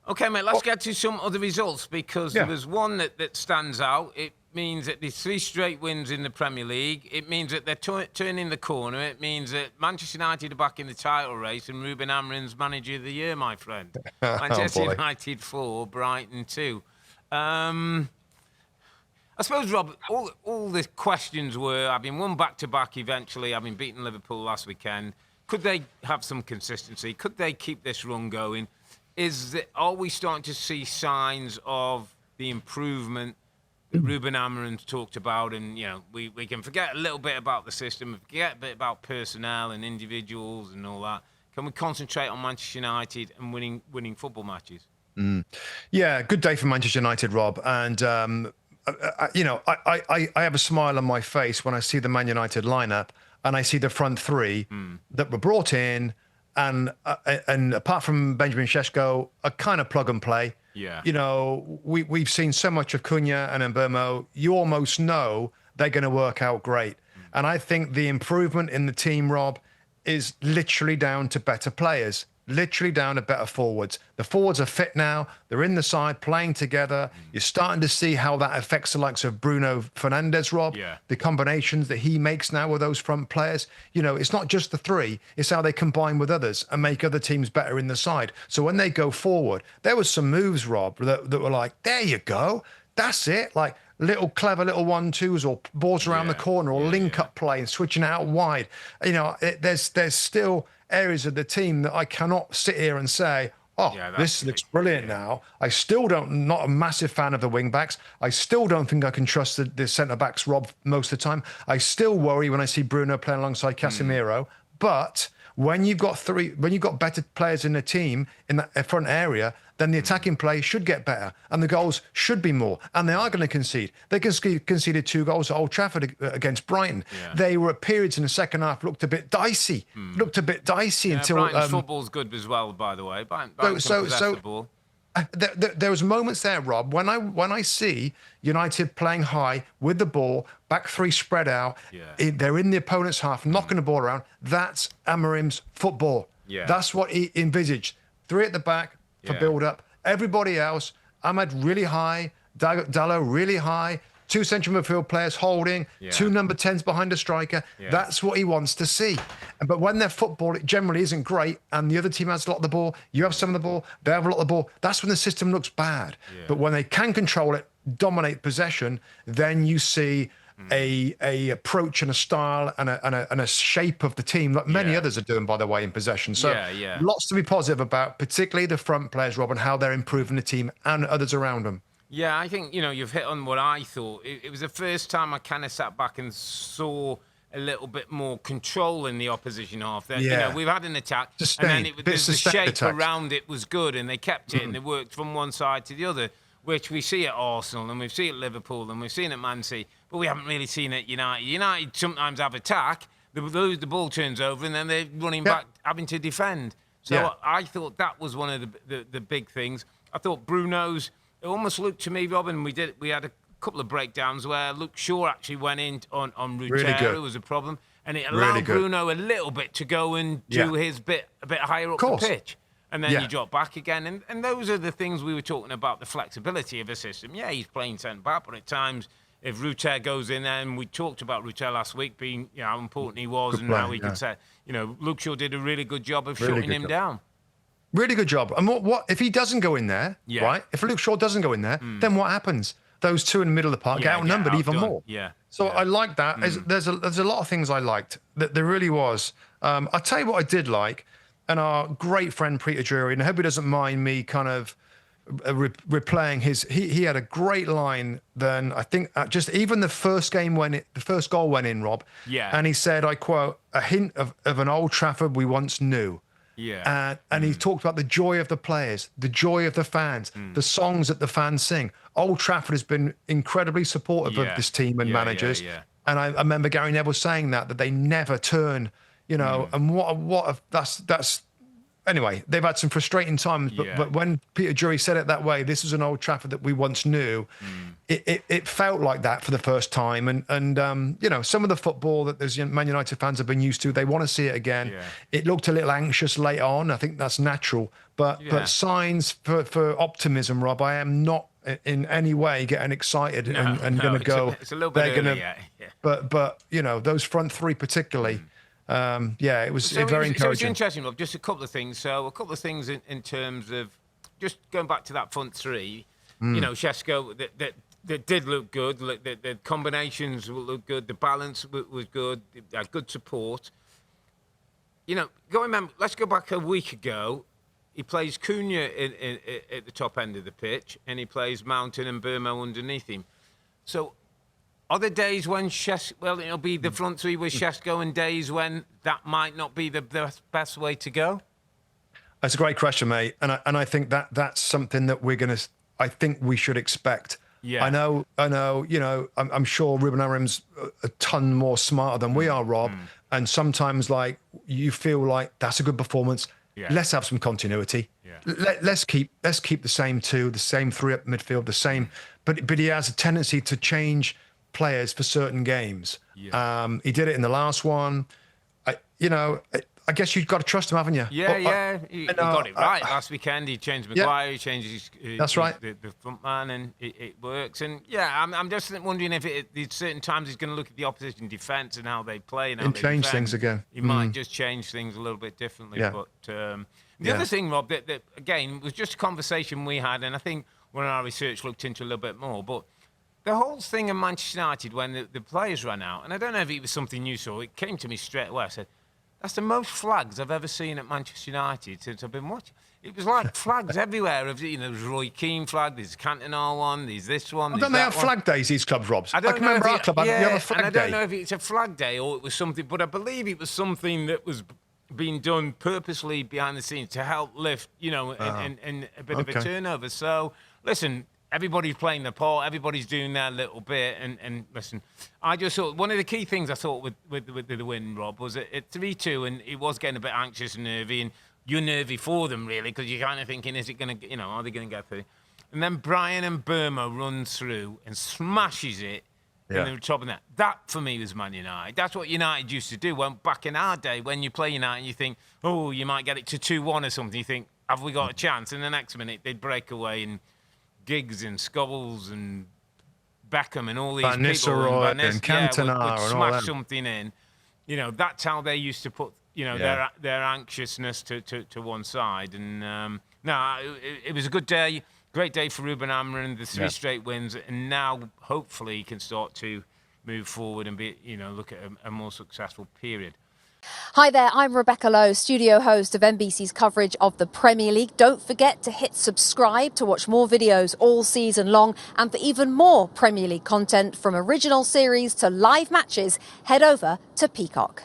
Okay, mate, let's get to some other results because there's one that stands out. It means that there's 3 straight wins in the Premier League. It means that they're turning the corner. It means that Manchester United are back in the title race and Ruben Amorim's Manager of the Year, my friend. Manchester United 4, Brighton 2. I suppose, Rob, all the questions were, having won back-to-back eventually, having beaten Liverpool last weekend, could they have some consistency? Could they keep this run going? Are we starting to see signs of the improvement that Ruben Amorim's talked about? And, we can forget a little bit about the system, forget a bit about personnel and individuals and all that. Can we concentrate on Manchester United and winning football matches? Yeah, good day for Manchester United, Rob. And, I have a smile on my face when I see the Man United lineup and I see the front 3 that were brought in. And apart from Benjamin Šeško, a kind of plug and play. Yeah. We've seen so much of Cunha and Mbeumo. You almost know they're going to work out great. And I think the improvement in the team, Rob, is literally down to better players. Literally down to better forwards. The forwards are fit now. They're in the side, playing together. You're starting to see how that affects the likes of Bruno Fernandes, Rob. Yeah. The combinations that he makes now with those front players. It's not just the 3. It's how they combine with others and make other teams better in the side. So when they go forward, there was some moves, Rob, that were like, there you go. That's it. Like clever little 1-2s or balls around the corner or link-up play and switching out wide. There's still areas of the team that I cannot sit here and say, this looks brilliant now. I still not a massive fan of the wing-backs. I still don't think I can trust the centre-backs, Rob, most of the time. I still worry when I see Bruno playing alongside Casemiro. But when you've got better players in the team in that front area, then the attacking play should get better and the goals should be more. And they are going to concede. They conceded 2 goals at Old Trafford against Brighton. Yeah. They were at periods in the second half looked a bit dicey. Until Brighton's football's good as well, by the way. Brighton can possess the ball. There was moments there, Rob, when I see United playing high with the ball, back 3 spread out, they're in the opponent's half, knocking the ball around. That's Amorim's football. Yeah. That's what he envisaged. 3 at the back for build-up. Everybody else, Ahmad really high, Dalot really high, 2 central midfield players holding, 2 number 10s behind a striker. Yeah. That's what he wants to see. But when their football it generally isn't great and the other team has a lot of the ball, you have some of the ball, they have a lot of the ball, that's when the system looks bad. Yeah. But when they can control it, dominate possession, then you see a approach and a style and a shape of the team that many others are doing, by the way, in possession. So lots to be positive about, particularly the front players, Rob, and how they're improving the team and others around them. Yeah, I think, you've hit on what I thought. It was the first time I kind of sat back and saw a little bit more control in the opposition half. We've had an attack, and then the shape around it was good, and they kept it, and they worked from one side to the other, which we see at Arsenal, and we've seen at Liverpool, and we've seen at Man City, but we haven't really seen it at United. United sometimes have attack, the ball turns over, and then they're running back, having to defend. So I thought that was one of the big things. I thought Bruno's, it almost looked to me, Robin, we had a couple of breakdowns where Luke Shaw actually went in on Rutero, it was a problem, and it allowed Bruno a little bit to go and do his bit a bit higher up the pitch. And then you drop back again. And those are the things we were talking about, the flexibility of a system. Yeah, he's playing centre-back, but at times, if Rutter goes in there, and we talked about Rutter last week being, how important he was and how he could say, Luke Shaw did a really good job of shutting him down. Really good job. And what if he doesn't go in there, right? If Luke Shaw doesn't go in there, then what happens? Those 2 in the middle of the park get outnumbered even more. Yeah. So I like that. There's a lot of things I liked. That there really was. I'll tell you what I did like. And our great friend Peter Drury, and I hope he doesn't mind me kind of replaying his. He had a great line. Then I think just even the first goal went in, Rob. Yeah. And he said, I quote, "A hint of an Old Trafford we once knew." Yeah. And he talked about the joy of the players, the joy of the fans, the songs that the fans sing. Old Trafford has been incredibly supportive of this team and managers. And I remember Gary Neville saying that they never turn. And that's anyway, they've had some frustrating times, but when Peter Drury said it that way, this was an Old Trafford that we once knew. It felt like that for the first time, and you know, some of the football that those Man United fans have been used to, they want to see it again. Yeah. It looked a little anxious late on. I think that's natural, but signs for optimism, Rob. I am not in any way getting excited and going to go. It's a little bit early, yeah. But you know, those front three particularly. It was very encouraging. So it's interesting, Rob. Just a couple of things. So a couple of things in terms of just going back to that front three. You know, Šeško that did look good. The combinations looked good. The balance was good. They had good support. You know, let's go back a week ago. He plays Cunha at the top end of the pitch, and he plays Mountain and Burmo underneath him. So, are there days when it'll be the front three with Šeško, and days when that might not be the best way to go? That's a great question, mate, and I think that's something that I think we should expect. Yeah. I know. You know, I'm sure Ruben Amorim's a ton more smarter than we are, Rob. And sometimes, like, you feel like that's a good performance. Yeah. Let's have some continuity. Yeah. Let's keep the same two, the same three up midfield, the same. But he has a tendency to change players for certain games. Yeah. He did it in the last one. I guess you've got to trust him, haven't you? Yeah, he got it right last weekend. He changed Maguire, he changed the front man, and it works. And I'm just wondering if at certain times he's going to look at the opposition defence and how they play and how they change things again. He might just change things a little bit differently. Yeah. But the other thing, Rob, that again was just a conversation we had, and I think when our research looked into a little bit more, but the whole thing in Manchester United when the players ran out, and I don't know if it was something you saw, it came to me straight away. I said, that's the most flags I've ever seen at Manchester United since I've been watching. It was like flags everywhere. There's Roy Keane flag, there's Cantona one, there's this one. Don't they have flag days, these clubs, Rob? I can remember our club, you have a flag day. I don't know if it's a flag day or it was something, but I believe it was something that was being done purposely behind the scenes to help lift, and a bit of a turnover. So, listen, everybody's playing their part. Everybody's doing their little bit. And listen, I just thought one of the key things I thought with the win, Rob, was at 3-2, and he was getting a bit anxious and nervy, and you're nervy for them really because you're kind of thinking, is it going to, are they going to get through? And then Brian and Burmo run through and smashes it. Yeah. And the top of that. That for me was Man United. That's what United used to do. When back in our day, when you play United, you think, oh, you might get it to 2-1 or something. You think, have we got a chance? And the next minute they'd break away and Giggs and Scholes and Beckham and all these people and Cantona would smash something in. That's how they used to put their anxiousness to one side. And it was a good day, great day for Ruben Amorim, the 3 straight wins, and now hopefully he can start to move forward and be look at a more successful period. Hi there, I'm Rebecca Lowe, studio host of NBC's coverage of the Premier League. Don't forget to hit subscribe to watch more videos all season long, and for even more Premier League content from original series to live matches, head over to Peacock.